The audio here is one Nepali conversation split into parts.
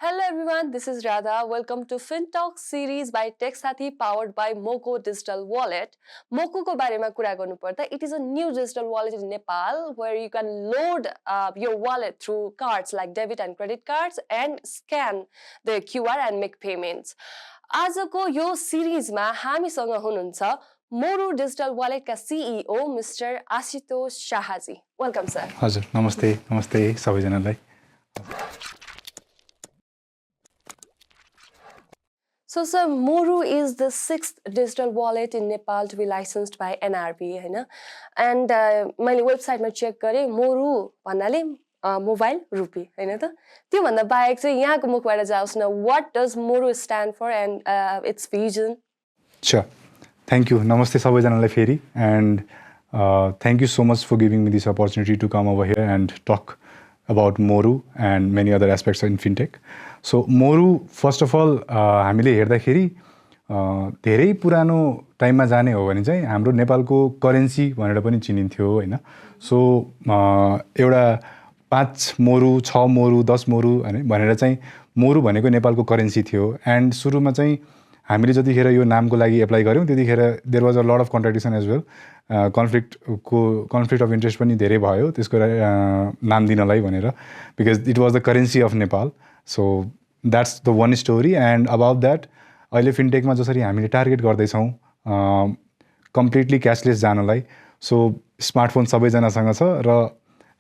Hello everyone, this is Radha. Welcome to FinTalk series by TechSathi powered by Moco Digital Wallet. Moco ko barema kura garnu parda. It is a new digital wallet in Nepal where you can load your wallet through cards like debit and credit cards and scan the QR and make payments. आजको यो सिरिजमा हामीसँग हुनुहुन्छ मोरू डिजिटल वालेटका CEO mister Ashutosh Shahji. Welcome sir. हजुर नमस्ते नमस्ते सबैजनालाई. So, sir, Moru is the 6th digital wallet in Nepal to be licensed by NRB, and मैले वेबसाइटमा चेक गरेँ मोरू भन्नाले मोबाइल रुपी हैन त. त्यो भन्दा बाहेक चाहिँ यहाँको मुखबाट जाओस् न, what does Moru stand for and its vision? Sure. Thank you. Namaste सबैजनालाई फेरि, and thank you so much for giving me this opportunity to come over here and talk about Moru and many other aspects in fintech. So Moru, first of all, हामीले हेर्दाखेरि धेरै पुरानो टाइममा जाने हो भने चाहिँ हाम्रो नेपालको करेन्सी भनेर पनि चिनिन्थ्यो हैन. सो एउटा 5 मोरू 6 मोरू 10 मोरू हैन भनेर चाहिँ मोरू भनेको नेपालको करेन्सी थियो. एन्ड सुरुमा चाहिँ हामीले जतिखेर यो नामको लागि एप्लाई गर्यौं त्यतिखेर there was a lot of contradiction as well. Conflict of interest पनि धेरै भयो त्यसको नाम दिनलाई भनेर, because it was the currency of Nepal. So that's the one story. And about that अहिले फिनटेकमा जसरी हामीले टार्गेट गर्दैछौँ कम्प्लिटली क्यासलेस जानलाई. सो स्मार्टफोन सबैजनासँग छ र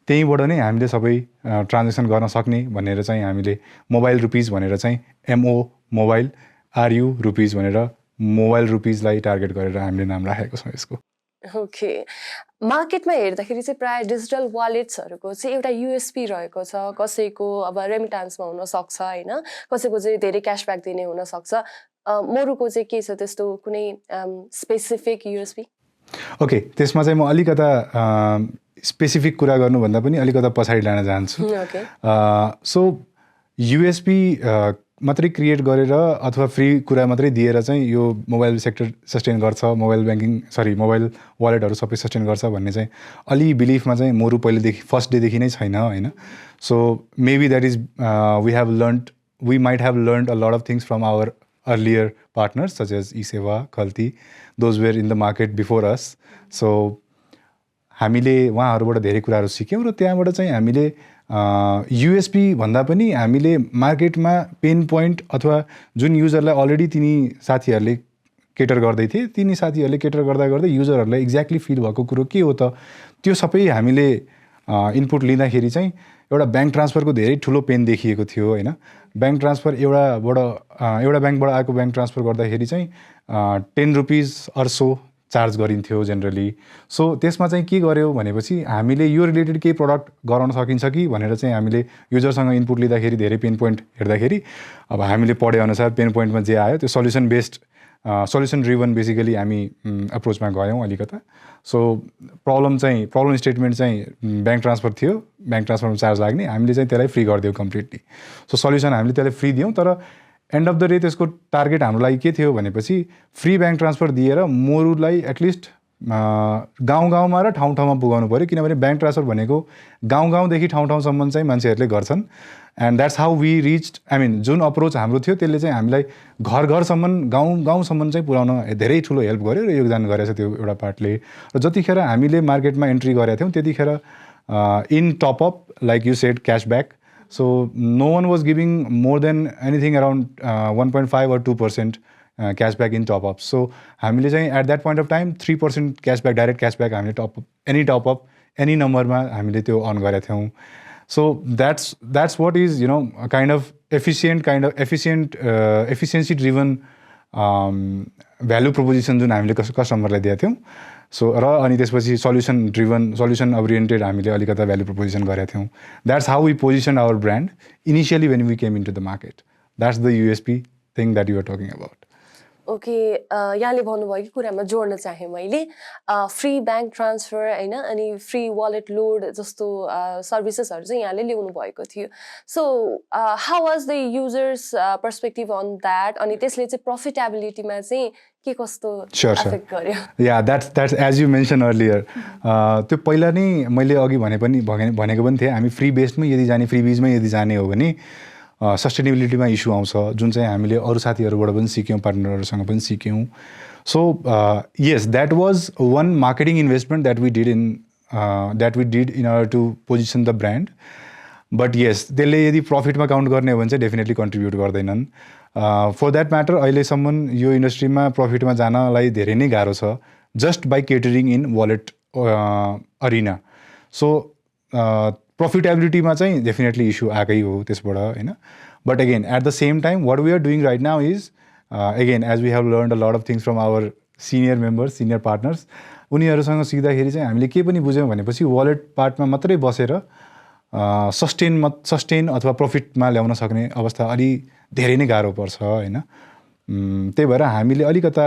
त्यहीँबाट नै हामीले सबै ट्रान्जेक्सन गर्न सक्ने भनेर चाहिँ हामीले मोबाइल रुपिज भनेर चाहिँ MO मोबाइल RU रुपिज भनेर मोबाइल रुपिजलाई टार्गेट गरेर हामीले नाम राखेको छौँ यसको. ओके. मार्केटमा हेर्दाखेरि चाहिँ प्राय डिजिटल वालेट्सहरूको चाहिँ एउटा USP रहेको छ. कसैको अब रेमिटान्समा हुन सक्छ हैन, कसैको चाहिँ धेरै क्यासब्याक दिने हुन सक्छ. मोरुको चाहिँ के छ त्यस्तो कुनै स्पेसिफिक USP? ओके, त्यसमा चाहिँ म अलिकता स्पेसिफिक कुरा गर्नुभन्दा पनि अलिकता पछाडि लान चाहन्छु. सो USP मात्रै क्रिएट गरेर अथवा फ्री कुरा मात्रै दिएर चाहिँ यो मोबाइल सेक्टर सस्टेन गर्छ, मोबाइल वालेटहरू सबै सस्टेन गर्छ भन्ने चाहिँ अलि बिलिफमा चाहिँ मोरू पहिलेदेखि फर्स्ट डेदेखि नै छैन हैन. So maybe that is we might have learned a lot of things from our earlier partners such as eSewa, Khalti, those were in the market before us. So हामीले उहाँहरूबाट धेरै कुराहरू सिक्यौँ र त्यहाँबाट चाहिँ हामीले USP भन्दा पनि हामीले मार्केटमा पेन पोइन्ट अथवा जुन युजरलाई अलरेडी तिनी साथीहरूले केटर गर्दै थिए, तिनी साथीहरूले केटर गर्दा गर्दै युजरहरूलाई एक्ज्याक्टली फिल भएको कुरो के हो त, त्यो सबै हामीले इनपुट लिँदाखेरि चाहिँ एउटा ब्याङ्क ट्रान्सफरको धेरै ठुलो पेन देखिएको थियो हैन. ब्याङ्क ट्रान्सफर एउटा ब्याङ्कबाट आएको ब्याङ्क ट्रान्सफर गर्दाखेरि चाहिँ 10 रुपिज अर सो चार्ज गरिन्थ्यो जेनरली. सो त्यसमा चाहिँ के गर्यो भनेपछि हामीले यो रिलेटेड केही प्रडक्ट गराउन सकिन्छ कि भनेर चाहिँ हामीले युजरसँग इनपुट लिँदाखेरि धेरै पेन पोइन्ट हेर्दाखेरि अब हामीले पढे अनुसार पेन पोइन्टमा जे आयो त्यो सल्युसन ड्रिभन बेसिकली हामी अप्रोचमा गयौँ अलिकता. सो प्रब्लम स्टेटमेन्ट चाहिँ ब्याङ्क ट्रान्सफर थियो, ब्याङ्क ट्रान्सफरमा चार्ज लाग्ने, हामीले चाहिँ त्यसलाई फ्री गरिदियौँ कम्प्लिटली. सो सल्युसन हामीले त्यसलाई फ्री दियौँ, तर एन्ड अफ द डे त्यसको टार्गेट हाम्रो लागि के थियो भनेपछि फ्री ब्याङ्क ट्रान्सफर दिएर मोरूलाई एटलिस्ट गाउँमा र ठाउँमा पुगाउनु पऱ्यो, किनभने ब्याङ्क ट्रान्सफर भनेको गाउँदेखि ठाउँसम्म चाहिँ मान्छेहरूले गर्छन्. And that's how we reached. जुन अप्रोच हाम्रो थियो त्यसले चाहिँ हामीलाई घरसम्म गाउँसम्म चाहिँ पुर्याउन धेरै ठुलो हेल्प गर्यो र योगदान गरेछ त्यो एउटा पार्टले. र जतिखेर हामीले मार्केटमा एन्ट्री गरेका थियौँ त्यतिखेर in top-up like you said cashback. So no one was giving more than anything around 1.5 or 2% cashback in top-ups. So हामीले चाहिँ at that point of time 3% cashback, direct cashback हामीले any top-up, any numberमा हामीले त्यो अन गरेका थियौँ. So that's what is a kind of efficiency driven value proposition जुन हामीले कस्टमरलाई दिएका थियौँ. सो र अनि त्यसपछि सल्युसन ओरिएन्टेड हामीले अलिकता भ्यालु प्रोपोजिसन गरेका थियौँ. That's how we position our brand initially when we came in to the market. That's the USP thing that you are talking about. Okay, यहाँले भन्नुभएको कुरामा जोड्न चाहेँ मैले फ्री ब्याङ्क ट्रान्सफर हैन अनि फ्री वालेट लोड जस्तो सर्भिसेसहरू चाहिँ यहाँले ल्याउनु भएको थियो. So how was the users perspective on that, अनि त्यसले चाहिँ प्रफिटेबिलिटीमा चाहिँ के कस्तो एफेक्ट गर्यो? Yeah that's as you mention earlier. त्यो पहिला नै मैले अघि भनेको पनि थिएँ, हामी फ्री बेस्डमै यदि जाने, फ्री बिजमै यदि जाने हो भने सस्टेनेबिलिटीमा इस्यु आउँछ जुन चाहिँ हामीले अरू साथीहरूबाट पनि सिक्यौँ, पार्टनरहरूसँग पनि सिक्यौँ. So yes, that was one marketing investment that we did in order to position the brand. But yes, त्यसले यदि प्रफिटमा काउन्ट गर्ने हो भने चाहिँ डेफिनेटली कन्ट्रिब्युट गर्दैनन्. फर द्याट म्याटर अहिलेसम्म यो इन्डस्ट्रीमा प्रफिटमा जानलाई धेरै नै गाह्रो छ just by catering in wallet arena. So प्रफिटेबिलिटीमा चाहिँ डेफिनेटली इस्यु आएकै हो त्यसबाट होइन. But again at the same time what we are doing right now is again as we have learn a lot of things from our senior members, senior partners. उनीहरूसँग सिक्दाखेरि चाहिँ हामीले के पनि बुझ्यौँ भनेपछि वालेट पार्टमा मात्रै बसेर सस्टेन अथवा प्रफिटमा ल्याउन सक्ने अवस्था अलि धेरै नै गाह्रो पर्छ होइन. त्यही भएर हामीले अलिकता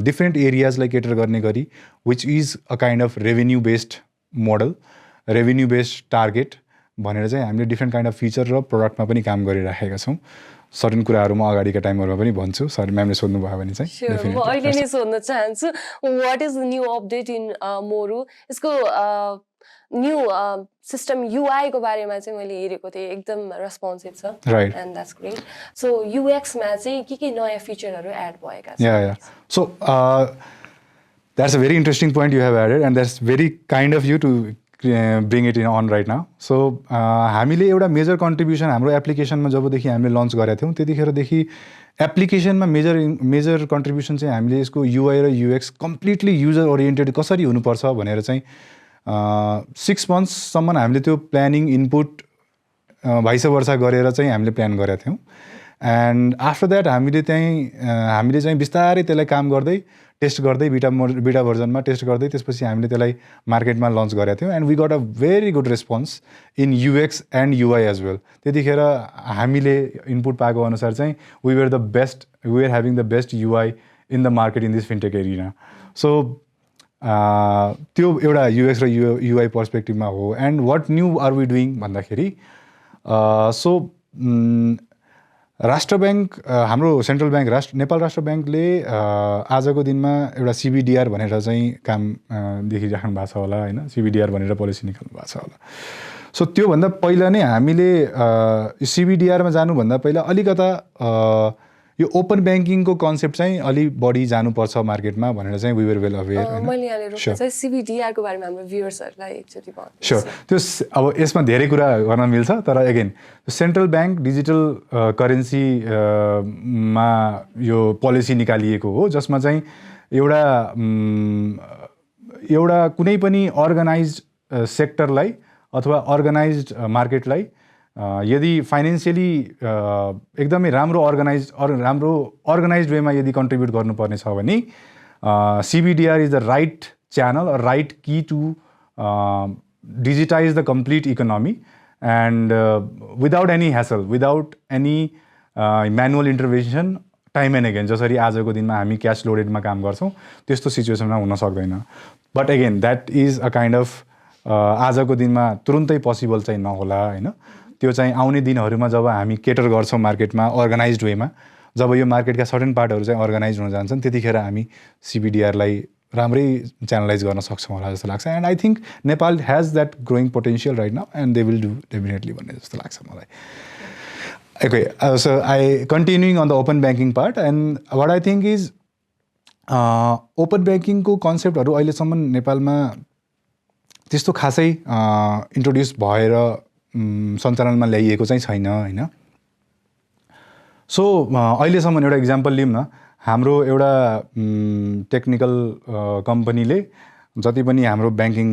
डिफ्रेन्ट एरियाजलाई केटर गर्ने गरी which is a kind of revenue based model, revenue based target भनेर चाहिँ हामीले डिफ्रेन्ट काइन्ड अफ फिचर र प्रडक्टमा पनि काम गरिराखेका छौँ. सर्टेन कुराहरू म अगाडिका टाइमहरूमा पनि भन्छु. सरी म्यामले सोध्नुभयो भने चाहिँ म अहिले नै सोध्न चाहन्छु what is new update in Moru. यसको न्यू सिस्टम युआईको बारेमा चाहिँ मैले हेरेको थिएँ, एकदम रेस्पोन्सिभ छ. Right. And that's great. So युएक्समा चाहिँ के नयाँ फिचरहरू एड भएका छन्? Yeah so that's a very interesting point you have added and that's very kind of you to bring it in on right now. So हामीले एउटा मेजर कन्ट्रिब्युसन हाम्रो एप्लिकेसनमा जबदेखि हामीले लन्च गरेका थियौँ त्यतिखेरदेखि एप्लिकेसनमा मेजर कन्ट्रिब्युसन चाहिँ हामीले यसको युआई र युएक्स कम्प्लिटली युजर ओरिएन्टेड कसरी हुनुपर्छ भनेर चाहिँ 6 मन्थ्ससम्म हामीले त्यो प्लानिङ इनपुट भाइस वर्षा गरेर चाहिँ हामीले प्लान गरेका थियौँ. एन्ड आफ्टर द्याट हामीले चाहिँ बिस्तारै त्यसलाई काम गर्दै टेस्ट गर्दै बिटा भर्जनमा टेस्ट गर्दै त्यसपछि हामीले त्यसलाई मार्केटमा लन्च गरेका थियौँ. And we got a very good response in UX and UI as well. त्यतिखेर हामीले इनपुट पाएको अनुसार चाहिँ we are having the best UI in the market in this fintech arena. So त्यो एउटा युएक्स र युआई पर्सपेक्टिभमा हो. And what new are we doing भन्दाखेरि सो राष्ट्र ब्याङ्क, हाम्रो सेन्ट्रल ब्याङ्क नेपाल राष्ट्र ब्याङ्कले आजको दिनमा एउटा सिबिडिआर भनेर चाहिँ काम देखिराख्नु भएको छ होला होइन. सिबिडिआर भनेर पोलिसी निकाल्नु भएको छ होला. सो त्योभन्दा पहिला नै हामीले सिबिडिआरमा जानुभन्दा पहिला अलिकता यो ओपन ब्याङ्किङको कन्सेप्ट चाहिँ अलि बढी जानुपर्छ मार्केटमा भनेर चाहिँ वी वर वेल अवेयर. मैले यहाँले रोक्न चाहिँ सिबिडिआरको बारेमा हाम्रो भ्युअर्सहरूलाई एकचोटि भन्नु. स्योर. त्यो अब यसमा धेरै कुरा गर्न मिल्छ तर अगेन सेन्ट्रल ब्याङ्क डिजिटल करेन्सीमा यो पोलिसी निकालिएको हो जसमा चाहिँ एउटा कुनै पनि अर्गनाइज्ड सेक्टरलाई अथवा अर्गनाइज्ड मार्केटलाई यदि फाइनेन्सियली एकदमै राम्रो अर्गनाइज्ड वेमा यदि कन्ट्रिब्युट गर्नुपर्ने छ भने CBDR is the right channel or right key to digitize the complete economy and without any hassle, without any manual intervention, time and again. जसरी आजको दिनमा हामी क्यास लोडेडमा काम गर्छौँ त्यस्तो सिचुएसनमा हुन सक्दैन. But again that is a kind of आजको दिनमा तुरुन्तै पोसिबल चाहिँ नहोला होइन. त्यो चाहिँ आउने दिनहरूमा जब हामी केटर गर्छौँ मार्केटमा अर्गनाइज्ड वेमा, जब यो मार्केटका सर्टेन पार्टहरू चाहिँ अर्गनाइज हुन जान्छन् त्यतिखेर हामी सिबिडिआरलाई राम्रै च्यानलाइज गर्न सक्छौँ होला जस्तो लाग्छ. And I think Nepal has that growing potential right now and they will do definitely भन्ने जस्तो लाग्छ मलाई. Okay, so continuing on the open banking part, and what I think is open banking को कन्सेप्टहरू अहिलेसम्म नेपालमा त्यस्तो खासै इन्ट्रोड्युस भएर सञ्चालनमा ल्याइएको चाहिँ छैन होइन. सो अहिलेसम्म एउटा इक्जाम्पल लिउँ न, हाम्रो एउटा टेक्निकल कम्पनीले जति पनि हाम्रो ब्याङ्किङ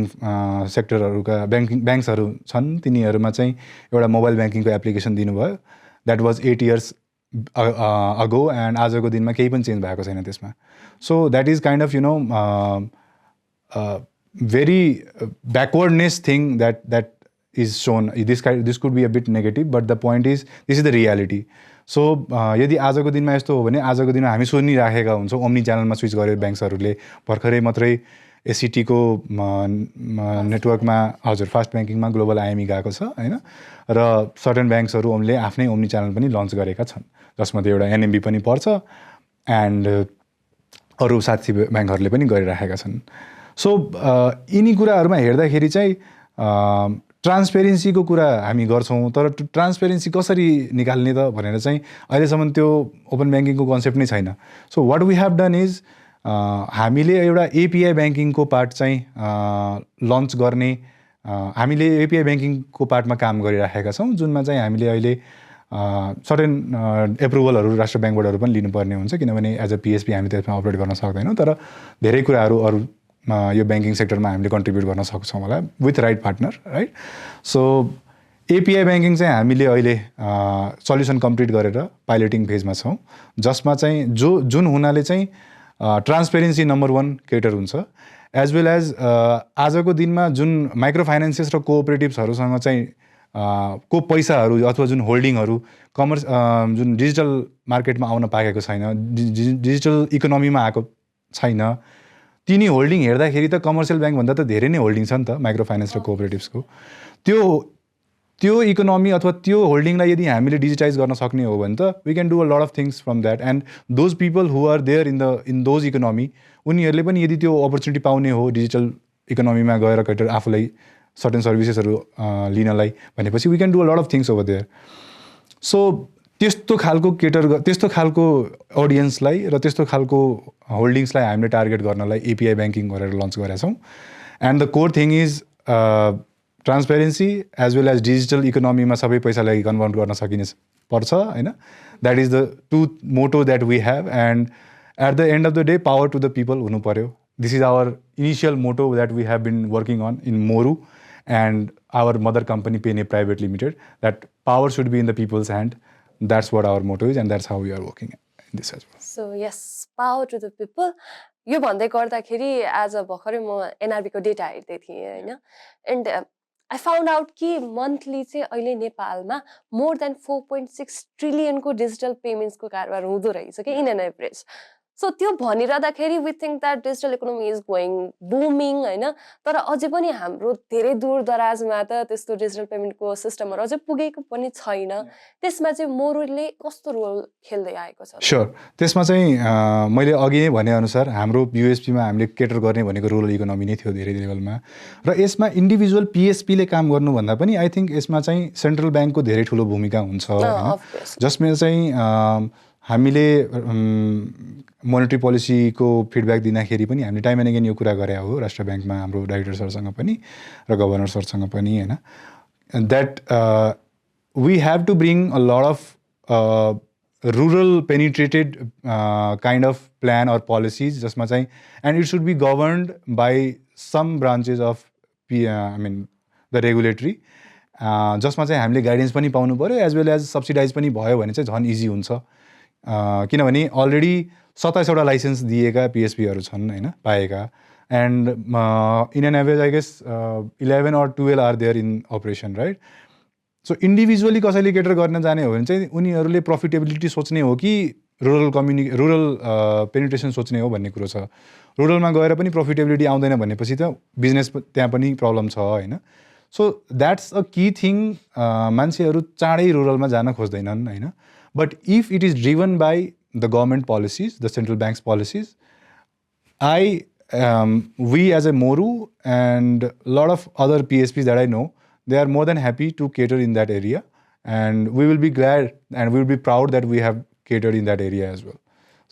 सेक्टरहरूका ब्याङ्क्सहरू छन् तिनीहरूमा चाहिँ एउटा मोबाइल ब्याङ्किङको एप्लिकेसन दिनुभयो. द्याट वाज 8 years अगो एन्ड आजको दिनमा केही पनि चेन्ज भएको छैन त्यसमा. So that is kind of very backwardness thing that is shown. This could be a bit negative but the point is this is the reality. So यदि आजको दिनमा यस्तो हो भने आजको दिनमा हामी सुनिराखेका हुन्छौँ ओम्नी च्यानलमा स्विच गरेर ब्याङ्क्सहरूले भर्खरै मात्रै एसिटीको नेटवर्कमा हजुर फास्ट ब्याङ्किङमा ग्लोबल आइएमई गएको छ होइन. र सर्टेन ब्याङ्क्सहरूले आफ्नै ओम्नी च्यानल पनि लन्च गरेका छन् जसमध्ये एउटा एनएमबी पनि पर्छ एन्ड अरू साथी ब्याङ्कहरूले पनि गरिराखेका छन्. सो यिनी कुराहरूमा हेर्दाखेरि चाहिँ ट्रान्सपेरेन्सीको कुरा हामी गर्छौँ, तर ट्रान्सपेरेन्सी कसरी निकाल्ने त भनेर चाहिँ अहिलेसम्म त्यो ओपन ब्याङ्किङको कन्सेप्ट नै छैन। So what we have done is हामीले एउटा एपिआई ब्याङ्किङको पार्ट चाहिँ लन्च गर्ने, हामीले एपिआई ब्याङ्किङको पार्टमा काम गरिराखेका छौँ, जुनमा चाहिँ हामीले अहिले सर्टेन एप्रुभलहरू राष्ट्र ब्याङ्कबाटहरू पनि लिनुपर्ने हुन्छ, किनभने एज अ पिएसपी हामी त्यसमा अपरेट गर्न सक्दैनौँ, तर धेरै कुराहरू अरू यो ब्याङ्किङ सेक्टरमा हामीले कन्ट्रिब्युट गर्न सक्छौँ होला with right partner, right. So API banking चाहिँ हामीले अहिले सल्युसन कम्प्लिट गरेर पाइलटिङ फेजमा छौँ, जसमा चाहिँ जुन हुनाले चाहिँ ट्रान्सपेरेन्सी नम्बर 1 केटर हुन्छ, एज वेल एज आजको दिनमा जुन माइक्रो फाइनेन्सेस र कोअपरेटिभ्सहरूसँग चाहिँ को पैसाहरू अथवा जुन होल्डिङहरू जुन डिजिटल मार्केटमा आउन पाएको छैन, डिजिटल इकोनोमीमा आएको छैन, तिनी होल्डिङ हेर्दाखेरि त कमर्सियल ब्याङ्कभन्दा त धेरै नै होल्डिङ छ नि त माइक्रो फाइनेन्स र कोअपरेटिभ्सको। त्यो इकोनोमी अथवा त्यो होल्डिङलाई यदि हामीले डिजिटाइज गर्न सक्ने हो भने त we can do a lot of things from that, and those people who are there in those economy, उनीहरूले पनि यदि त्यो अपर्च्युनिटी पाउने हो डिजिटल इकोनोमीमा गएर कहीँ आफूलाई सर्टेन सर्भिसेसहरू लिनलाई भनेपछि we can do a lot of things over there. So त्यस्तो खालको अडियन्सलाई र त्यस्तो खालको होल्डिङ्सलाई हामीले टार्गेट गर्नलाई एपिआई ब्याङ्किङ गरेर लन्च गरेका छौँ। And the core thing is transparency as well as digital इकोनोमीमा सबै पैसालाई कन्भर्ट गर्न सकिने पर्छ होइन। That is the two motto that we have, and at the end of the day power to the people हुनु पर्यो। This is our initial motto that we have been working on in Moru and our mother company Payne Private Limited, that power should be in the people's hand. That's what our motto is, and that's how we are working in this as well. So yes, power to the people. यो भन्दै गर्दाखेरि आज भर्खरै म एनआरबीको डेटा हेर्दै थिएँ होइन, एन्ड आई फाउन्ड आउट कि मन्थली चाहिँ अहिले नेपालमा मोर देन 4.6 ट्रिलियनको डिजिटल पेमेन्ट्सको कारोबार हुँदो रहेछ कि इन एन एभरेज। सो त्यो भनिरहँदाखेरि we think that digital economy is going booming होइन, तर अझै पनि हाम्रो धेरै दूर दराजमा त त्यस्तो डिजिटल पेमेन्टको सिस्टमहरू अझै पुगेको पनि छैन। त्यसमा चाहिँ मोरूले कस्तो रोल खेल्दै आएको छ? स्योर, त्यसमा चाहिँ मैले अघि नै भनेअनुसार हाम्रो युएसपीमा हामीले केटर गर्ने भनेको रुरल इकोनोमी नै थियो धेरै लेभलमा, र यसमा इन्डिभिजुअल पिएसपीले काम गर्नुभन्दा पनि आई थिङ्क यसमा चाहिँ सेन्ट्रल ब्याङ्कको धेरै ठुलो भूमिका हुन्छ होइन, जसमा चाहिँ हामीले मोनेटरी पोलिसीको फिडब्याक दिँदाखेरि पनि हामीले टाइम एन्ड अगेन यो कुरा गरे हो राष्ट्र ब्याङ्कमा हाम्रो डाइरेक्टर सरसँग पनि र गभर्नर सरसँग पनि होइन, that we have to bring a lot of rural penetrated kind of plan or policies, जसमा चाहिँ and it should be governed by some branches of the regulatory, जसमा चाहिँ हामीले गाइडेन्स पनि पाउनु पऱ्यो, एज वेल एज सब्सिडाइज पनि भयो भने चाहिँ झन् इजी हुन्छ, किनभने अलरेडी 27वटा लाइसेन्स दिएका पिएसपीहरू छन् होइन पाएका, and in an average I guess 11 or 12 are there in operation, right. So individually कसैले केटर गर्न जाने हो भने चाहिँ उनीहरूले प्रफिटेबिलिटी सोच्ने हो कि रुरल पेनिट्रेसन सोच्ने हो भन्ने कुरो छ। रुरलमा गएर पनि प्रफिटेबिलिटी आउँदैन भनेपछि त बिजनेस त्यहाँ पनि प्रब्लम छ होइन। So that's a key thing, मान्छेहरू चाँडै रुरलमा जान खोज्दैनन् होइन, but if it is driven by the government policies, the central bank's policies, we as a Moru and a lot of other PSPs that I know, they are more than happy to cater in that area, and we will be glad and we will be proud that we have catered in that area as well.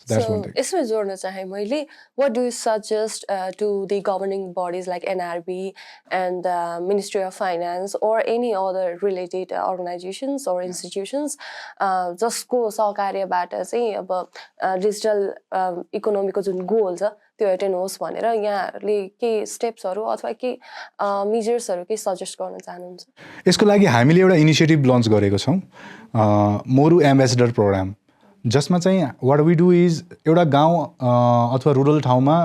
So that's one thing. यसमा जोड्न चाहे मैले, what do you suggest to the governing bodies like NRB and Ministry of Finance or any other related organizations or institutions जसको सहकार्यबाट चाहिँ अब डिजिटल इकोनोमीको जुन गोल छ त्यो एटेन होस् भनेर यहाँहरूले केही स्टेप्सहरू अथवा केही मेजर्सहरू केही सजेस्ट गर्न चाहनुहुन्छ? यसको लागि हामीले एउटा इनिसिएटिभ लन्च गरेको छौँ, मोरू एम्बेसेडर प्रोग्राम, जसमा चाहिँ वाट वी डु इज एउटा गाउँ अथवा रुरल ठाउँमा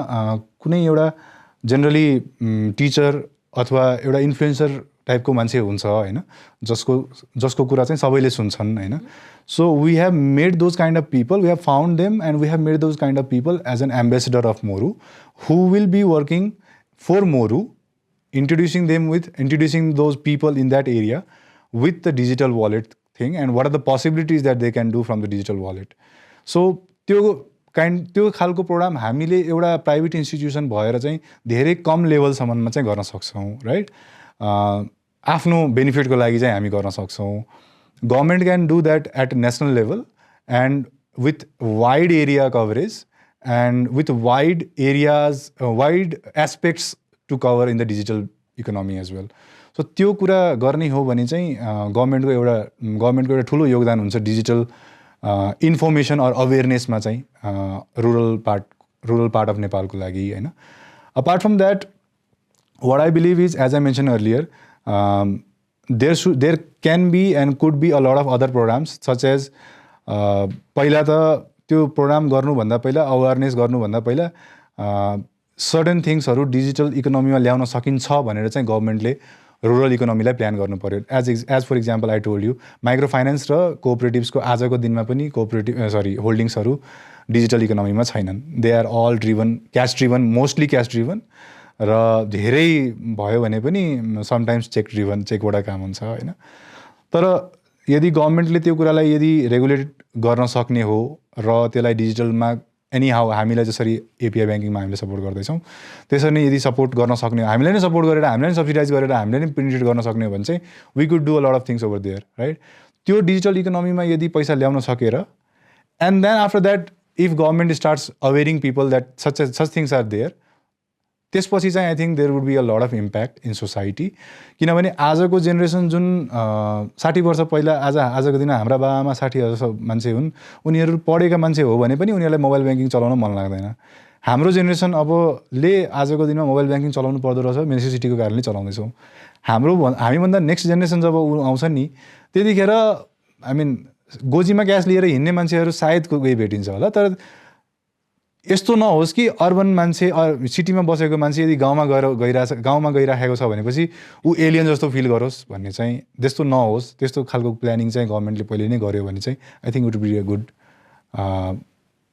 कुनै एउटा जेनरली टिचर अथवा एउटा इन्फ्लुएन्सर टाइपको मान्छे हुन्छ होइन, जसको कुरा चाहिँ सबैले सुन्छन् होइन। So we have made those kind of people, we have found them and we have made those kind of people as an ambassador of Moru who will be working for Moru, introducing those people in that area with the digital wallet thing and what are the possibilities that they can do from the digital wallet. So त्यो खालको प्रोग्राम हामीले एउटा प्राइभेट इन्स्टिट्युसन भएर चाहिँ धेरै कम लेभलसम्ममा चाहिँ गर्न सक्छौँ, राइट। आफ्नो बेनिफिटको लागि चाहिँ हामी गर्न सक्छौँ. Government can do that at national level and with wide area coverage and with wide areas wide aspects to cover in the digital economy as well. So त्यो कुरा गर्ने हो भने चाहिँ गभर्मेन्टको एउटा ठुलो योगदान हुन्छ डिजिटल इन्फर्मेसन अर अवेरनेसमा चाहिँ रुरल पार्ट अफ नेपालको लागि होइन. Apart from that what I believe is, as I mentioned earlier, there can be and could be a lot of other programs such as पहिला त त्यो प्रोग्राम गर्नुभन्दा पहिला अवेरनेस गर्नुभन्दा पहिला सर्टेन थिङ्सहरू डिजिटल इकोनोमीमा ल्याउन सकिन्छ भनेर चाहिँ गभर्मेन्टले रुरल इकोनोमीलाई प्लान गर्नु पर्यो. As for example I told you micro finance र कोअपरेटिभ्सको आजको दिनमा पनि होल्डिङ्सहरू डिजिटल इकोनोमीमा छैनन्. They are all driven cash driven, mostly cash driven र धेरै भयो भने पनि समटाइम्स चेकबाट काम हुन्छ होइन. तर यदि गभर्मेन्टले त्यो कुरालाई यदि रेगुलेट गर्न सक्ने हो र त्यसलाई डिजिटलमा एनी हाउ हामीलाई जसरी एपिआई ब्याङ्किङमा हामीले सपोर्ट गर्दैछौँ त्यसरी नै यदि सपोर्ट गर्न सक्ने हो, हामीलाई नै सपोर्ट गरेर हामीलाई नै सब्सिडाइज गरेर हामीले नै पेनिट्रेट गर्न सक्ने हो भने चाहिँ we could do a lot of things over there right. त्यो डिजिटल इकोनोमीमा यदि पैसा ल्याउन सकेर and then after that if government starts awaring people that such things are there, त्यसपछि चाहिँ I think there would be a lot of impact in society. किनभने आजको जेनेरेसन जुन 60 वर्ष पहिला आजको दिनमा हाम्रा बाबामा 60 वर्ष मान्छे हुन्, उनीहरू पढेका मान्छे हो भने पनि उनीहरूलाई मोबाइल ब्याङ्किङ चलाउन मन लाग्दैन. हाम्रो जेनेरेसन अबले आजको दिनमा मोबाइल ब्याङ्किङ चलाउनु पर्दो रहेछ नेसेसिटीको कारणले चलाउँदैछौँ. हामीभन्दा नेक्स्ट जेनेरेसन जब आउँछ नि त्यतिखेर आई मिन गोजीमा क्यास लिएर हिँड्ने मान्छेहरू सायद कोही भेटिन्छ होला. तर यस्तो नहोस् कि अर्बन मान्छे सिटीमा बसेको मान्छे यदि गाउँमा गइराखेको छ भनेपछि ऊ एलियन जस्तो फिल गरोस् भन्ने चाहिँ त्यस्तो नहोस्. त्यस्तो खालको प्लानिङ चाहिँ गभर्मेन्टले पहिले नै गर्यो भने चाहिँ I think it would be a good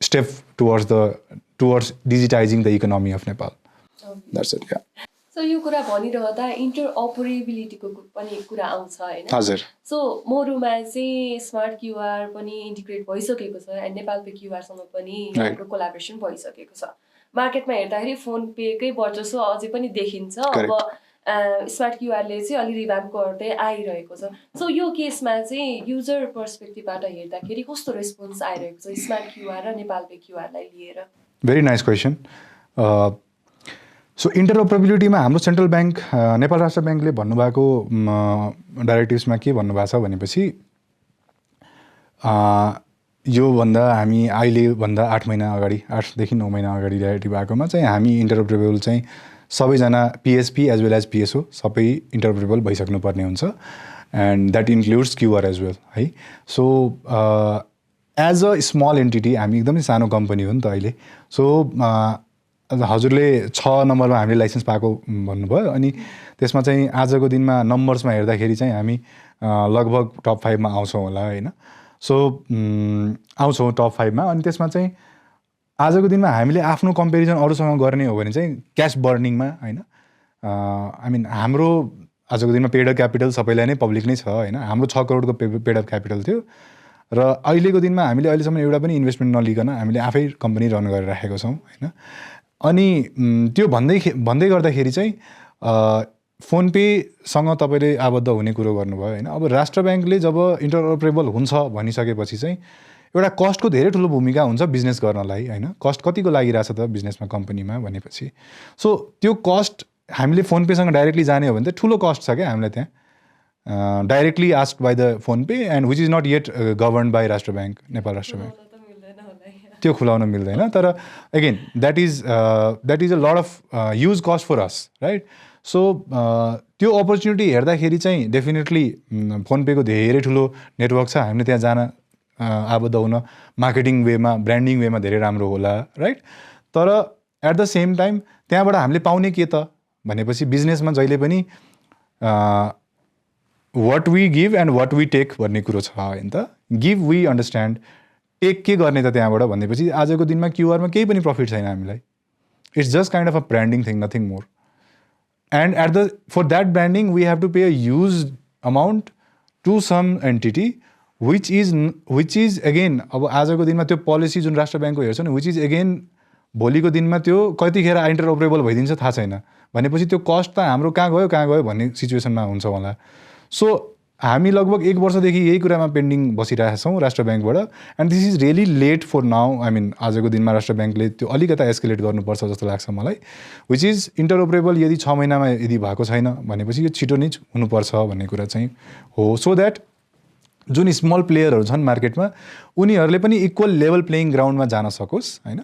step towards digitizing the economy of Nepal. That's it. So यो कुरा भनिरहँदा इन्टरअपरेबिलिटीको पनि कुरा आउँछ होइन. हजुर. सो मोरुमा चाहिँ स्मार्ट क्युआर पनि इन्टिग्रेट भइसकेको छ एन्ड नेपाल पे क्युआरसँग पनि हाम्रो कोलाबोरेसन भइसकेको छ. मार्केटमा हेर्दाखेरि फोन पेकै वर्चस्व अझै पनि देखिन्छ. अब स्मार्ट क्युआरले चाहिँ अलि रिभ्याम्प गर्दै आइरहेको छ. सो यो केसमा चाहिँ युजर पर्सपेक्टिभबाट हेर्दाखेरि कस्तो रेस्पोन्स आइरहेको छ स्मार्ट क्युआर र नेपाल पे क्युआरलाई लिएर? Very nice question. सो इन्टरअपरेबिलिटीमा हाम्रो सेन्ट्रल ब्याङ्क नेपाल राष्ट्र ब्याङ्कले भन्नुभएको डाइरेक्टिभ्समा के भन्नुभएको छ भनेपछि योभन्दा हामी अहिलेभन्दा 8 महिना अगाडि 8 देखि 9 महिना अगाडि डाइरेक्टिभ आएकोमा चाहिँ हामी इन्टरअपरेबल चाहिँ सबैजना PSP as well as PSO सबै इन्टरअपरेबल भइसक्नुपर्ने हुन्छ and that includes QR as well है. So as a small entity हामी एकदमै सानो कम्पनी हो नि त अहिले. सो हजुरले 6 नम्बरमा हामीले लाइसेन्स पाएको भन्नुभयो अनि त्यसमा चाहिँ आजको दिनमा नम्बर्समा हेर्दाखेरि चाहिँ हामी लगभग टप 5मा आउँछौँ होला होइन. सो आउँछौँ टप 5मा. अनि त्यसमा चाहिँ आजको दिनमा हामीले आफ्नो कम्पेरिजन अरूसँग गर्ने हो भने चाहिँ क्यास बर्निङमा होइन. आई मिन हाम्रो आजको दिनमा पेड अप क्यापिटल सबैलाई नै पब्लिक नै छ होइन. हाम्रो 6 करोडको पेड अप क्यापिटल थियो र अहिलेको दिनमा हामीले अहिलेसम्म एउटा पनि इन्भेस्टमेन्ट नलिकन हामीले आफै कम्पनी रन गरिराखेको छौँ होइन. अनि त्यो भन्दै गर्दाखेरि चाहिँ फोन पेसँग तपाईँले आबद्ध हुने कुरो गर्नुभयो होइन. अब राष्ट्र ब्याङ्कले जब इन्टरअपरेबल हुन्छ भनिसकेपछि चाहिँ एउटा कस्टको धेरै ठुलो भूमिका हुन्छ बिजनेस गर्नलाई होइन. कस्ट कतिको लागिरहेछ त बिजनेसमा कम्पनीमा भनेपछि सो त्यो कस्ट हामीले फोन पेसँग डाइरेक्टली जाने हो भने चाहिँ ठुलो कस्ट छ क्या हामीलाई त्यहाँ directly asked by the PhonePe and which is not yet governed by Rastra bank Nepal Rastra bank. त्यो खुलाउन मिल्दैन. तर again that is a lot of use cost for us right. So त्यो अपर्च्युनिटी हेर्दाखेरि चाहिँ डेफिनेटली फोन पेको धेरै ठुलो नेटवर्क छ. हामीले त्यहाँ जान आबद्ध हुन मार्केटिङ वेमा ब्रान्डिङ वेमा धेरै राम्रो होला राइट. तर एट द सेम टाइम त्यहाँबाट हामीले पाउने के त भनेपछि बिजनेसमा जहिले पनि what we give and what we take भन्ने कुरो छ होइन त. गिभ वी अन्डरस्ट्यान्ड, टेक के गर्ने त त्यहाँबाट भनेपछि आजको दिनमा क्युआरमा केही पनि प्रफिट छैन हामीलाई. It's just kind of a branding thing, nothing more. And for that branding we have to pay a huge amount to some entity which is again अब आजको दिनमा त्यो पोलिसी जुन राष्ट्र ब्याङ्कको हेर्छ नि विच इज अगेन भोलिको दिनमा त्यो कतिखेर इन्टरअपरेबल भइदिन्छ थाहा छैन. भनेपछि त्यो कस्ट त हाम्रो कहाँ गयो भन्ने सिचुएसनमा हुन्छ होला। सो हामी लगभग 1 वर्षदेखि यही कुरामा पेन्डिङ बसिरहेका छौँ राष्ट्र ब्याङ्कबाट, and this is really late for now. I mean आजको दिनमा राष्ट्र ब्याङ्कले त्यो अलिकता एस्केलेट गर्नुपर्छ जस्तो लाग्छ मलाई, विच इज इन्टरओपरेबल। यदि 6 महिनामा यदि भएको छैन भनेपछि यो छिटो नै हुनुपर्छ भन्ने कुरा चाहिँ हो, सो द्याट जुन स्मल प्लेयरहरू छन् मार्केटमा उनीहरूले पनि इक्वल लेभल प्लेइङ ग्राउन्डमा जान सकोस् होइन।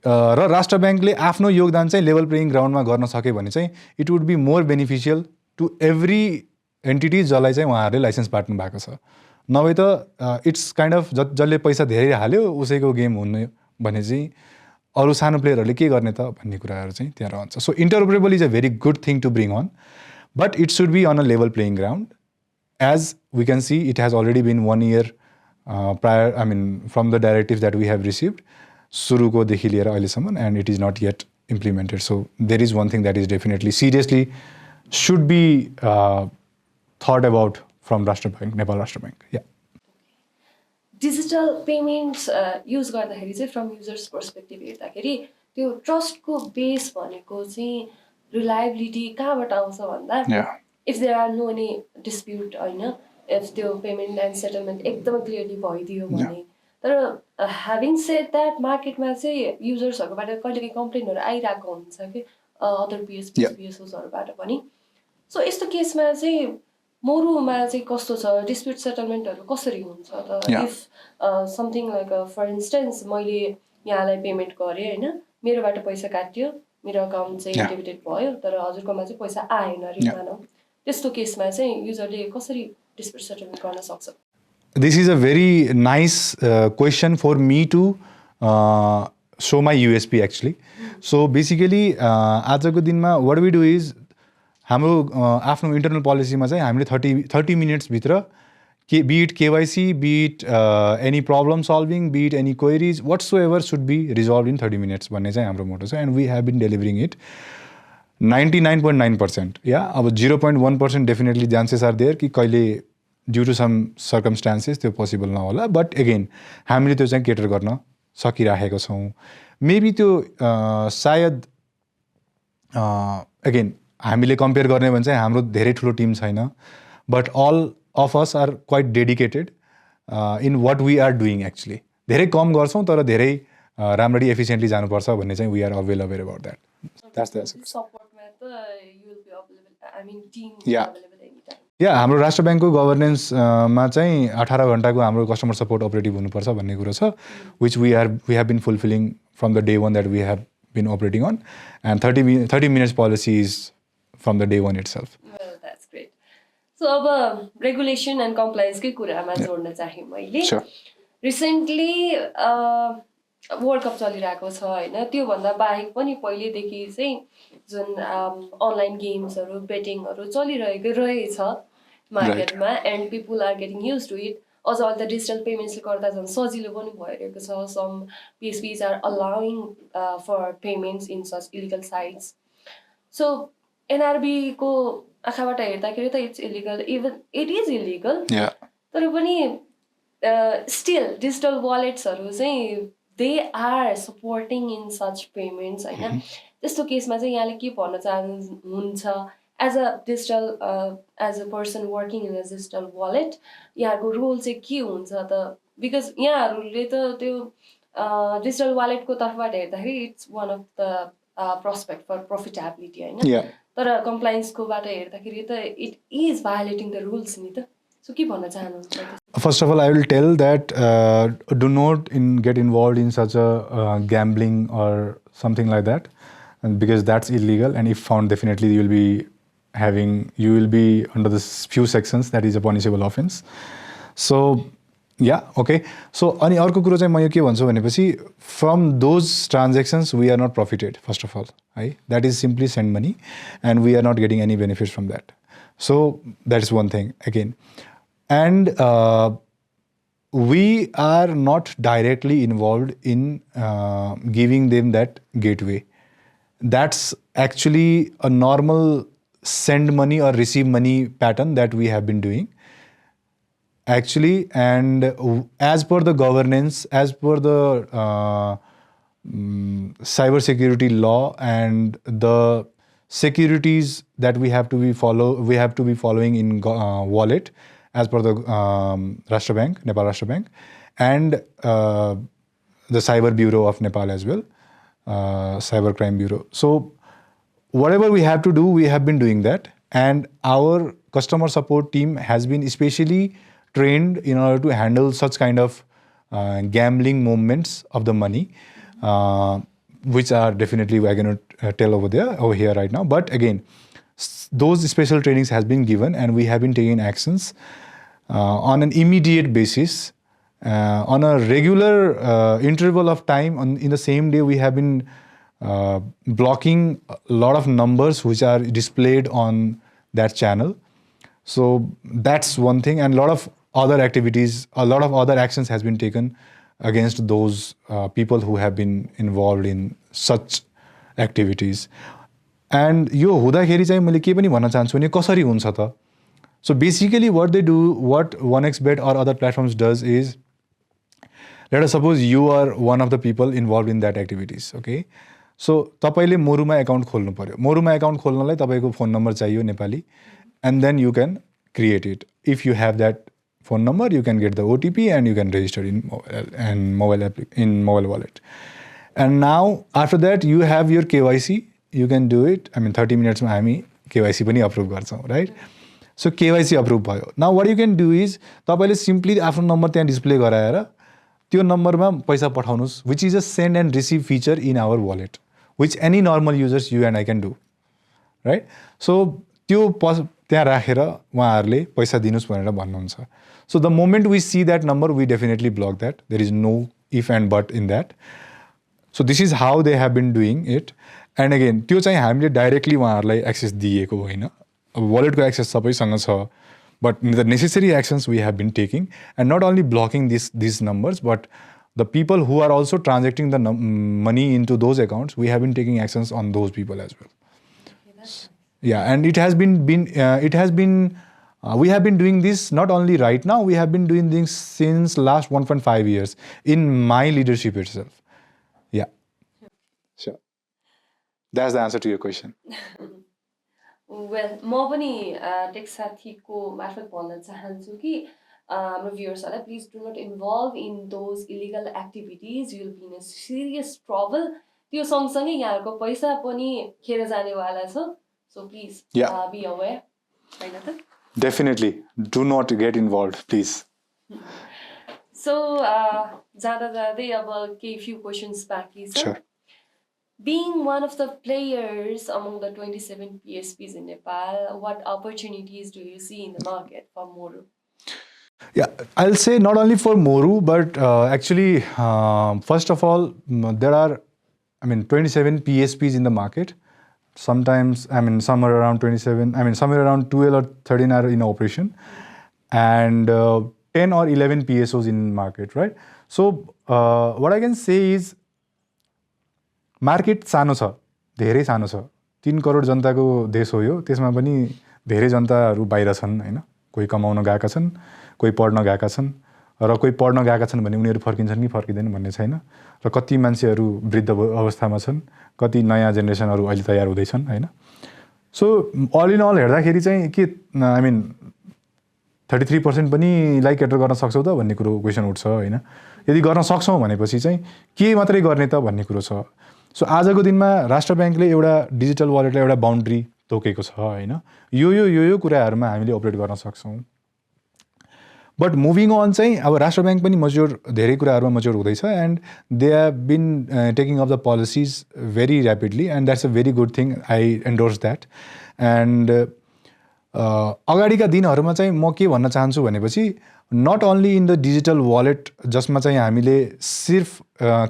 र राष्ट्र ब्याङ्कले आफ्नो योगदान चाहिँ लेभल प्लेइङ ग्राउन्डमा गर्न सक्यो भने चाहिँ it would be more beneficial to every entity जसलाई चाहिँ उहाँहरूले लाइसेन्स बाँड्नु भएको छ। नभए त इट्स काइन्ड अफ जसले पैसा धेरै हाल्यो उसैको गेम हुने भने चाहिँ अरू सानो प्लेयरहरूले के गर्ने त भन्ने कुराहरू चाहिँ त्यहाँ रहन्छ। So interoperable is a very good thing to bring on, but it should be on a level playing ground. As we can see, it has already been 1 year prior, I mean, from the directives that we have received, सुरुको देखि लिएर अहिलेसम्म, and it is not yet implemented. So there is one thing that is definitely seriously should be thought about from Rashtra Bank, Nepal Rashtra Bank. Yeah. Digital payments use गर्दाखेरि चाहिँ फ्रम युजर्स पर्सपेक्टिभ हेर्दाखेरि त्यो ट्रस्टको बेस भनेको चाहिँ रिलायबिलिटी कहाँबाट आउँछ भन्दा if there are no any dispute होइन, इफ त्यो पेमेन्ट एन्ड सेटलमेन्ट एकदमै क्लियरली भइदियो भने। तर ह्याभिङ सेड द्याट मार्केटमा चाहिँ युजर्सहरूबाट कहिलेकाहीँ कम्प्लेनहरू आइरहेको हुन्छ कि अदर पिएसओसहरूबाट पनि। सो यस्तो केसमा चाहिँ मोरुमा चाहिँ कस्तो छ, डिस्प्युट सेटलमेन्टहरू कसरी हुन्छ त? If something like for instance मैले यहाँलाई पेमेन्ट गरेँ होइन, मेरोबाट पैसा काट्यो, मेरो अकाउन्ट चाहिँ डेबिटेड भयो, तर हजुरकोमा चाहिँ पैसा आएन रे मानौँ, त्यस्तो केसमा चाहिँ युजरले कसरी डिस्प्युट सेटलमेन्ट गर्न सक्छ? This is a very nice question for me to show my USP actually. So basically आजको दिनमा what we do is हाम्रो आफ्नो इन्टरनल पोलिसीमा चाहिँ हामीले 30 मिनट्सभित्र be it KYC, be it any problem solving, be it any queries, whatsoever should be resolved in 30 minutes भन्ने चाहिँ हाम्रो मोटो छ, and we have been delivering it 99.9%. या अब 0.1% डेफिनेटली चान्सेस आर देयर कि कहिले ड्यु टु सम सर्कमस्टान्सेस त्यो पोसिबल नहोला, बट एगेन हामीले त्यो चाहिँ केटर गर्न सकिराखेको छौँ। मेबी त्यो सायद एगेन हामीले कम्पेयर गर्ने भने चाहिँ हाम्रो धेरै ठुलो टिम छैन, but all of us are quite dedicated in what we are doing actually. धेरै कम गर्छौँ तर धेरै राम्ररी एफिसियन्टली जानुपर्छ भन्ने चाहिँ we are avail aware about that. या हाम्रो राष्ट्र ब्याङ्कको गभर्नेन्समा चाहिँ 18 घन्टाको हाम्रो कस्टमर सपोर्ट अपरेटिभ हुनुपर्छ भन्ने कुरो छ, which we have been fulfilling from the day one that we have been operating on, and 30 minutes policy is from the day one itself. So अब रेगुलेसन एन्ड कम्प्लायन्सकै कुरामा जोड्न चाहेँ मैले। रिसेन्टली वर्ल्ड कप चलिरहेको छ होइन, त्योभन्दा बाहेक पनि पहिलेदेखि चाहिँ जुन अनलाइन गेम्सहरू बेटिङहरू चलिरहेको रहेछ मार्केटमा, and people are getting use to it. अझ अहिले त डिजिटल पेमेन्ट्सले गर्दा झन् सजिलो पनि भइरहेको छ। Some PSPs are allowing for payments in such illegal sites. So NRBको आँखाबाट हेर्दाखेरि त it's illegal, even it is illegal, तर पनि स्टिल डिजिटल वालेट्सहरू चाहिँ they are supporting in such payments होइन। त्यस्तो केसमा चाहिँ यहाँले के भन्न चाहनुहुन्छ as a digital as a person working in a digital wallet, यहाँको रोल चाहिँ के हुन्छ त? बिकज यहाँहरूले त त्यो डिजिटल वालेटको तर्फबाट हेर्दाखेरि it's one of the prospect for profitability होइन, तर कम्प्लायन्सकोबाट हेर्दाखेरि त इट इज भायोलेटिङ द रुल्स नि त। सो के भन्न चाहनुहुन्छ? First of all, I will tell that do not get involved in such a gambling or something like that, and because that's illegal, and if found, definitely you will be under the few sections that is a punishable offense. So yeah, okay. So अनि अर्को कुरो चाहिँ म यो के भन्छु भनेपछि from those transactions we are not profited first of all, है, that is simply send money and we are not getting any benefits from that. So that's one thing again. And we are not directly involved in giving them that gateway. That's actually a normal send money or receive money pattern that we have been doing actually, and as per the governance, as per the cyber security law and the securities that we have to be following in wallet as per the Rashtra Bank, Nepal Rashtra Bank, and the Cyber Bureau of Nepal as well, Cyber Crime Bureau. So whatever we have to do, we have been doing that, and our customer support team has been especially trained in order to handle such kind of gambling movements of the money, which are definitely I cannot tell over here right now. But again, those special trainings has been given, and we have been taking actions on an immediate basis, on a regular interval of time. In the same day, we have been blocking a lot of numbers which are displayed on that channel. So that's one thing, and a lot of other actions has been taken against those people who have been involved in such activities. And यो हुँदाखेरि चाहिँ मैले के पनि भन्न चाहन्छु भने कसरी हुन्छ त. So basically what they do, what 1xBet or other platforms does is, let us suppose you are one of the people involved in that activities, okay? So तपाईले मोरुमा अकाउन्ट खोल्नु पर्यो. मोरुमा अकाउन्ट खोल्नलाई तपाईको फोन नम्बर चाहियो Nepali, and then you can create it. If you have that phone number, you can get the OTP and you can register in mobile wallet. And now after that you have your KYC. You can do it. I mean 30 minutes ma हामी KYC पनि approve गर्छौं, right? So KYC approve भयो. Now what you can do is तपाईले simply आफ्नो नम्बर त्यहाँ डिस्प्ले गराएर त्यो नम्बरमा पैसा पठाउनुस्, which is a send and receive feature in our wallet, which any normal users, you and I can do, right? So त्यो त्यहाँ राखेर उहाँहरुले पैसा दिनुस् भनेर भन्नुहुन्छ. So the moment we see that number, we definitely block that. There is no if and but in that. So this is how they have been doing it. And again, त्यो चाहिँ हामीले डाइरेक्टली उहाँहरुलाई एक्सेस दिएको होइन. अब वालेटको एक्सेस सबैसँग छ. But the necessary actions we have been taking, and not only blocking these numbers, but the people who are also transacting the money into those accounts, we have been taking actions on those people as well. Yeah, and it has been we have been doing this not only right now, we have been doing this since last 1.5 years in my leadership itself. Yeah. Sure. That's the answer to your question. Well, म पनि टेक्साथीको मार्फत भन्न चाहन्छु कि हाम्रो भ्युअर्सहरुलाई please do not involve in those illegal activities. You will be in a serious trouble. त्यो सँगसँगै यहाँहरुको पैसा पनि खेर जानेवाला छ. So please be aware. हैन त? Definitely. Do not get involved, please. So, जाँदै अब केही few questions बाँकी छ. Sure. Being one of the players among the 27 PSPs in Nepal, what opportunities do you see in the market for Moru? Yeah, I'll say not only for Moru, but actually, first of all, there are, 27 PSPs in the market. Sometimes, somewhere around 27, somewhere around 12 or 13 are in operation, and 10 or 11 PSOs in market, right? So, what I can say is, market सानो छ, धेरै सानो छ. 3 करोड जनताको देश हो यो. त्यसमा पनि धेरै जनताहरू बाहिर छन् हैन. कोही कमाउन गएका छन्, कोही पढ्न गएका छन्, र कोही पढ्न गएका छन् भने उनीहरू फर्किन्छन् कि फर्किँदैन भन्ने छैन. र कति मान्छेहरू वृद्ध अवस्थामा छन्, कति नयाँ जेनेरेसनहरू अहिले तयार हुँदैछन् हैन. सो अल इन अल हेर्दाखेरि चाहिँ के 33% पनि लाइक केटर गर्न सक्छौ त भन्ने कुरो क्वेशन उठ्छ हैन. यदि गर्न सक्छौ भनेपछि चाहिँ के मात्रै गर्ने त भन्ने कुरो छ. सो आजको दिनमा राष्ट्र ब्याङ्कले एउटा डिजिटल वालेटलाई एउटा बाउन्ड्री तोकेको छ हैन. यो कुराहरुमा हामीले अपरेट गर्न सक्छौं. बट मुभिङ अन चाहिँ अब राष्ट्र ब्याङ्क पनि मच्योर, धेरै कुराहरुमा मच्योर हुँदैछ, and they have been taking of the policies very rapidly, and that's a very good thing. I endorse that. And अगाडिका दिनहरुमा चाहिँ म के भन्न चाहन्छु भनेपछि, not only in the digital wallet जसमा चाहिँ हामीले सिर्फ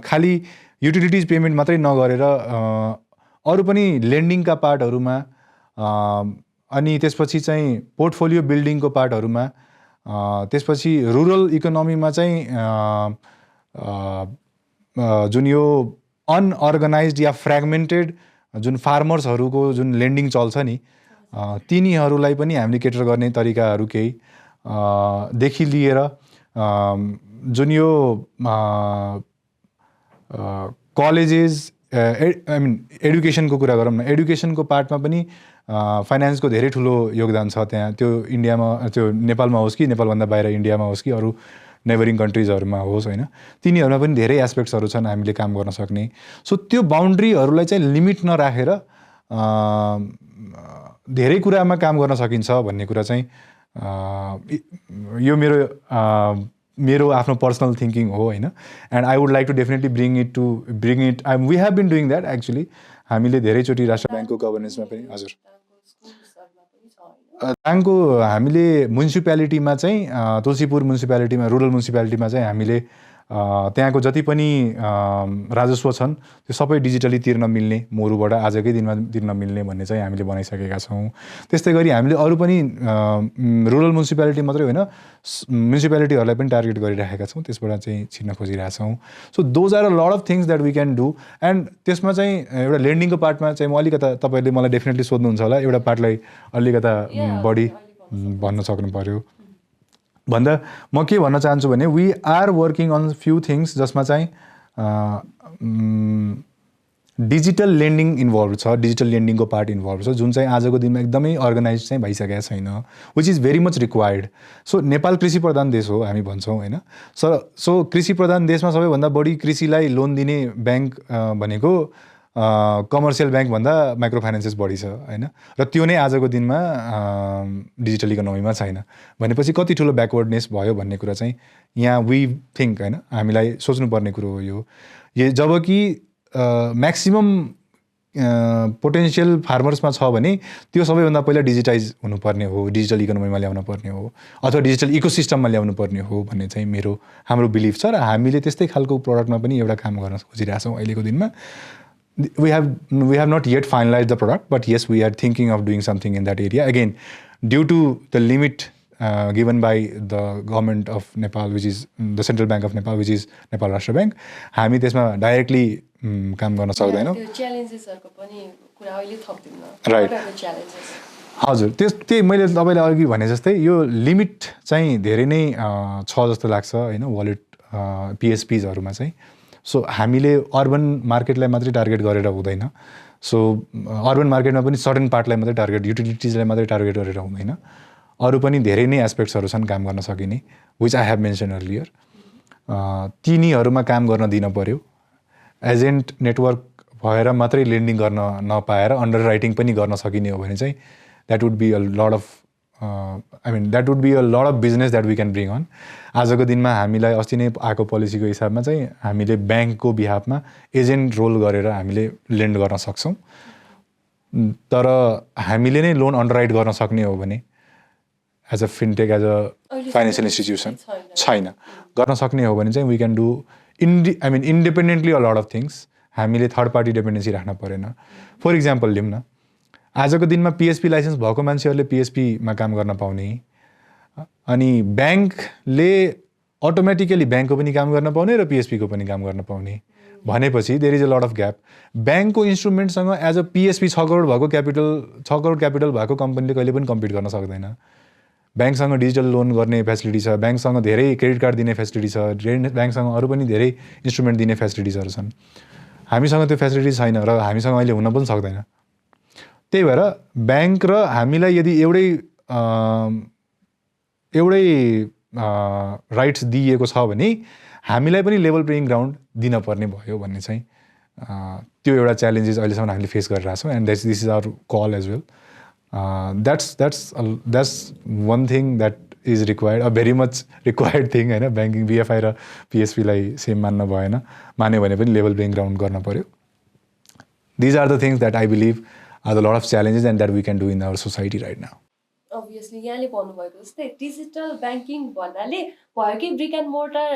खाली युटिलिटीज पेमेन्ट मात्रै नगरेर अरु पनि लेन्डिङका पार्टहरुमा, अनि त्यसपछि चाहिँ पोर्टफोलियो बिल्डिङको पार्टहरुमा, त्यसपछि रुरल इकोनोमीमा चाहिँ जुन यो अनअर्गनाइज्ड या फ्र्यागमेन्टेड जुन फार्मर्सहरुको जुन लेन्डिङ चल्छ नि, तिनीहरुलाई पनि हामीले केटर गर्ने तरिकाहरु केही देखि लिएर जुन यो कलेजेस, आई मिन एडुकेसनको कुरा गरौँ न, एडुकेसनको पार्टमा पनि फाइनेन्सको धेरै ठुलो योगदान छ त्यहाँ। त्यो इन्डियामा, त्यो नेपालमा होस् कि नेपालभन्दा बाहिर इन्डियामा होस् कि अरू नेबरिङ कन्ट्रिजहरूमा होस् होइन, तिनीहरूमा पनि धेरै एस्पेक्ट्सहरू छन् हामीले काम गर्न सक्ने। सो त्यो बााउन्ड्रीहरूलाई चाहिँ लिमिट नराखेर धेरै कुरामा काम गर्न सकिन्छ भन्ने कुरा चाहिँ यो मेरो आफ्नो पर्सनल थिङ्किङ हो होइन। And I would like to definitely bring it we have been doing that actually. हामीले धेरैचोटि राष्ट्र ब्याङ्कको गभर्नेन्समा पनि, हजुर, दाङको हामीले म्युनिसिप्यालिटीमा चाहिँ तुलसीपुर म्युनिसिप्यालिटीमा, रुरल म्युनिसिप्यालिटीमा चाहिँ हामीले त्यहाँको जति पनि राजस्व छन् त्यो सबै डिजिटली तिर्न मिल्ने, मोरुबाट आजकै दिनमा तिर्न मिल्ने भन्ने चाहिँ हामीले बनाइसकेका छौँ। त्यस्तै गरी हामीले अरू पनि रुरल म्युनिसिप्यालिटी मात्रै होइन म्युनिसिप्यालिटीहरूलाई पनि टार्गेट गरिराखेका छौँ, त्यसबाट चाहिँ छिर्न खोजिरहेछौँ। So those are a lot of things that we can do. And त्यसमा चाहिँ एउटा लेन्डिङको पार्टमा चाहिँ म अलिकता तपाईँले मलाई डेफिनेटली सोध्नुहुन्छ होला, एउटा पार्टलाई अलिकता बढी भन्न सक्नु पऱ्यो भन्दा म के भन्न चाहन्छु भने we are working on few things जसमा चाहिँ डिजिटल लेन्डिङ इन्भल्भ छ, डिजिटल लेन्डिङको पार्ट इन्भल्भ छ, जुन चाहिँ आजको दिनमा एकदमै अर्गनाइज चाहिँ भइसकेको छैन, which is very much required. So Nepal कृषि प्रधान देश हो हामी भन्छौँ होइन। सो कृषि प्रधान देशमा सबैभन्दा बढी कृषिलाई लोन दिने ब्याङ्क भनेको कमर्सियल ब्याङ्कभन्दा माइक्रो फाइनेन्सेस बढी छ होइन। र त्यो नै आजको दिनमा डिजिटल इकोनोमीमा छैन भनेपछि कति ठुलो ब्याकवर्डनेस भयो भन्ने कुरा चाहिँ यहाँ वी थिङ्क होइन, हामीलाई सोच्नुपर्ने कुरो हो यो। जबकि म्याक्सिमम पोटेन्सियल फार्मर्समा छ भने त्यो सबैभन्दा पहिला डिजिटाइज हुनुपर्ने हो, डिजिटल इकोनोमीमा ल्याउनु पर्ने हो अथवा डिजिटल इकोसिस्टममा ल्याउनु पर्ने हो भन्ने चाहिँ हाम्रो बिलिफ छ। र हामीले त्यस्तै खालको प्रडक्टमा पनि एउटा काम गर्न खोजिरहेछौँ अहिलेको दिनमा। We have not yet finalized the product, but yes, we are thinking of doing something in that area. Again, due to the limit given by the government of Nepal, which is the Central Bank of Nepal, which is Nepal Rashtra Bank, हामी त्यसमा डाइरेक्टली काम गर्न सक्दैनौँ। राइट, हजुर, त्यही मैले तपाईँले अघि भने जस्तै यो लिमिट चाहिँ धेरै नै छ जस्तो लाग्छ होइन वालेट पिएसपीजहरूमा चाहिँ। सो हामीले अर्बन मार्केटलाई मात्रै टार्गेट गरेर हुँदैन। सो अर्बन मार्केटमा पनि सर्टेन पार्टलाई मात्रै टार्गेट, युटिलिटिजलाई मात्रै टार्गेट गरेर हुँदैन, अरू पनि धेरै नै एस्पेक्ट्सहरू छन् काम गर्न सकिने, which I have mention earlier. तिनीहरूमा काम गर्न दिन पर्यो। एजेन्ट नेटवर्क भएर मात्रै लेन्डिङ गर्न नपाएर अन्डर राइटिङ पनि गर्न सकिने हो भने चाहिँ that would be a lot of that would be a lot of business that we can bring on. आजको दिनमा हामीलाई अस्ति नै आएको पोलिसीको हिसाबमा चाहिँ हामीले ब्याङ्कको बिहाफमा एजेन्ट रोल गरेर हामीले लेन्ड गर्न सक्छौँ। तर हामीले नै लोन अन्डरराइट गर्न सक्ने हो भने as a fintech, as a financial institution छैन। गर्न सक्ने हो भने चाहिँ we can do independently a lot of things. हामीले थर्ड पार्टी डिपेन्डेन्सी राख्न परेन। फर इक्जाम्पल लिउँ न, आजको दिनमा पिएसपी लाइसेन्स भएको मान्छेहरूले पिएसपीमा काम गर्न पाउने, अनि ब्याङ्कले अटोमेटिकली ब्याङ्कको पनि काम गर्न पाउने र पिएसपीको पनि काम गर्न पाउने भनेपछि there is a lot of gap. ब्याङ्कको इन्स्ट्रुमेन्टसँग as a PSP 6 crore capital भएको कम्पनीले कहिले पनि कम्पिट गर्न सक्दैन। ब्याङ्कसँग डिजिटल लोन गर्ने फेसिलिटी छ, ब्याङ्कसँग धेरै क्रेडिट कार्ड दिने फेसिलिटी छ, ब्याङ्कसँग अरू पनि धेरै इन्स्ट्रुमेन्ट दिने फेसिलिटिजहरू छन्। हामीसँग त्यो फेसिलिटी छैन र हामीसँग अहिले हुन पनि सक्दैन। त्यही भएर ब्याङ्क र हामीलाई यदि एउटै राइट्स दिइएको छ भने हामीलाई पनि लेभल प्लेइङ ग्राउन्ड दिन पर्ने भयो भन्ने चाहिँ त्यो एउटा च्यालेन्जेस अहिलेसम्म हामीले फेस गरिरहेछौँ। And this is our call as well. That's one thing that is required, a very much required thing होइन। ब्याङ्किङ बिएफआई र पिएसपीलाई सेम मान्न भएन, मान्यो भने पनि लेभल प्लेइङ ग्राउन्ड गर्न पर्यो। These are the things that I believe are the lot of challenges and that we can do in our society right now. Obviously यहाँले भन्नुभएको जस्तै डिजिटल ब्याङ्किङ भन्नाले भयो कि ब्रिक एन्ड मोर्टर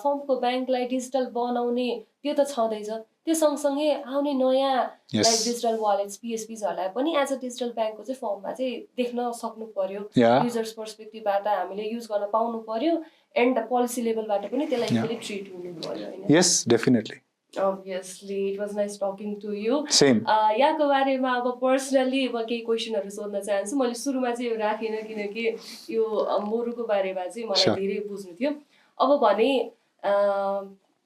फर्मको ब्याङ्कलाई डिजिटल बनाउने त्यो त छँदैछ, त्यो सँगसँगै आउने नयाँ लाइक डिजिटल वालेट्स पिएसपीजहरूलाई पनि एज अ डिजिटल ब्याङ्कको चाहिँ फर्ममा चाहिँ देख्न सक्नु पर्यो। युजर्स पर्सपेक्टिभबाट हामीले युज गर्न पाउनु पर्यो एन्ड पोलिसी लेभलबाट पनि त्यसलाई इक्वली ट्रिट हुनु पर्यो होइन। यस, definitely. Obviously, it was nice talking to you. Same. यहाँको बारेमा अब पर्सनली म केही क्वेसनहरू सोध्न चाहन्छु। मैले सुरुमा चाहिँ यो राखिनँ किनकि यो मोरुको बारेमा चाहिँ मलाई धेरै बुझ्नु थियो। अब भने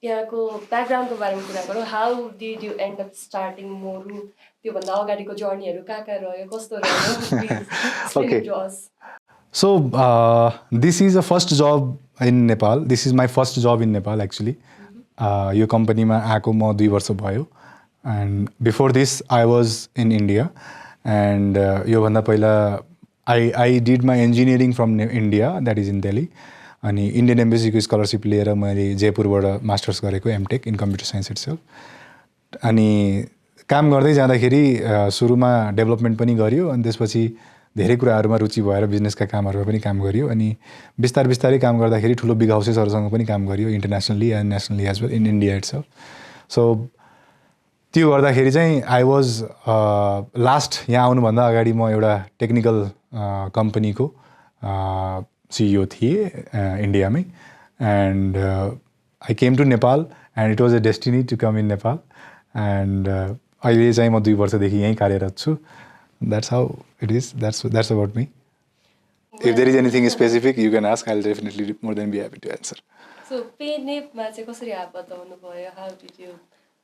यहाँको ब्याकग्राउन्डको बारेमा कुरा गरौँ. How did you end up starting Moru? त्योभन्दा अगाडिको जर्नीहरू कहाँ रह्यो, कस्तो रह्यो? Please explain it to us. So this is a first job in Nepal. This is my first job in Nepal actually. यो कम्पनीमा आएको म 2 वर्ष भयो. And before this I was in India. And योभन्दा पहिला I did my engineering from India, that is in Delhi. अनि इन्डियन एम्बेसीको स्कलरसिप लिएर मैले जयपुरबाट मास्टर्स गरेको MTech in computer science itself. अनि काम गर्दै जाँदाखेरि सुरुमा डेभलपमेन्ट पनि गरियो अनि त्यसपछि धेरै कुराहरूमा रुचि भएर बिजनेसका कामहरूमा पनि काम गरियो. अनि बिस्तारै काम गर्दाखेरि ठुलो बिग हाउसेसहरूसँग पनि काम गरियो internationally and nationally as well in India itself. So त्यो गर्दाखेरि चाहिँ आई वाज लास्ट यहाँ आउनुभन्दा अगाडि म एउटा टेक्निकल कम्पनीको सिइओ थिएँ इन्डियामै. And I came to Nepal and it was a destiny to come in Nepal. And अहिले चाहिँ म 2 वर्षदेखि यहीँ कार्यरत छु. That's how it is. That's about me. If there is anything specific you can ask, I'll definitely more than be happy to answer. So PNEP-मा चाहिँ कसरी आप बताउनु भयो? How did you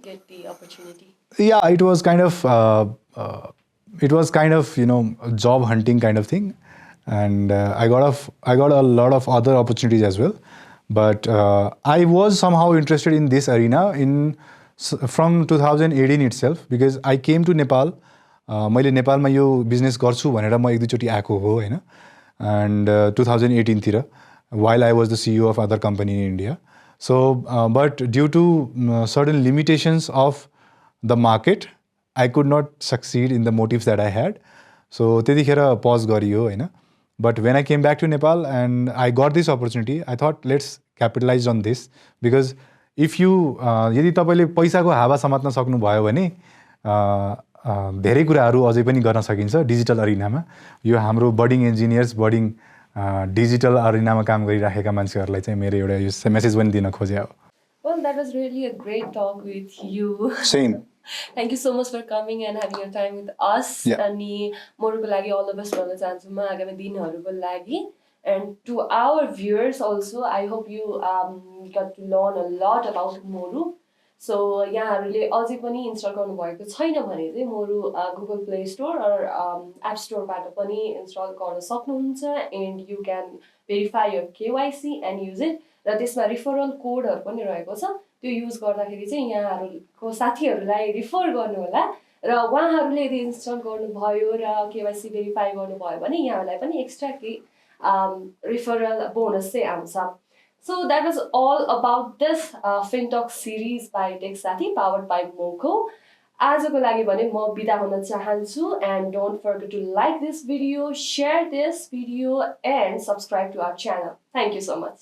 get the opportunity? Yeah, it was kind of you know job hunting kind of thing, and I got a lot of other opportunities as well, but I was somehow interested in this arena from 2018 itself because I came to Nepal. मैले नेपालमा यो बिजनेस गर्छु भनेर म 1-2 आएको हो होइन. एन्ड 2018 तिर while I was the CEO of other company in India. So but due to certain limitations of the market, I could not succeed in the motives that I had. So त्यतिखेर पज गरियो होइन. But when I came back to Nepal and I got this opportunity, I thought let's capitalize on this because if you यदि तपाईँले पैसाको हावा समात्न सक्नुभयो भने धेरै कुराहरू अझै पनि गर्न सकिन्छ डिजिटल अरिनामा. यो हाम्रो बडिङ इन्जिनियर्स बडिङ डिजिटल अरिनामा काम गरिराखेका मान्छेहरूलाई चाहिँ मेरो एउटा यो मेसेज पनि दिन खोजे हो. Well, that was really a great talk with you. Same. Thank you so much for coming and having your time with us. अनि मोरुको लागि all the best भन्न चाहन्छु म आगामी दिनहरूको लागि. And to our viewers also, I hope you got to learn a lot about Moru. So यहाँहरूले अझै पनि इन्स्टल गर्नुभएको छैन भने चाहिँ Moru Google Play Store or app स्टोरबाट पनि इन्स्टल गर्न सक्नुहुन्छ. And you can verify your KYC and use it. र त्यसमा रिफरल कोडहरू पनि रहेको छ. त्यो युज गर्दाखेरि चाहिँ यहाँहरूको साथीहरूलाई रिफर गर्नु होला. र उहाँहरूले यदि इन्स्टल गर्नुभयो र केवाइसी भेरिफाई गर्नुभयो भने यहाँहरूलाई पनि एक्स्ट्रा केही रिफरल बोनस चाहिँ आउँछ. So that was all about this FinTalk series by TechSathi powered by Moco. आजको लागि भने म बिदा हुन चाहन्छु. And don't forget to like this video, share this video and subscribe to our channel. Thank you so much.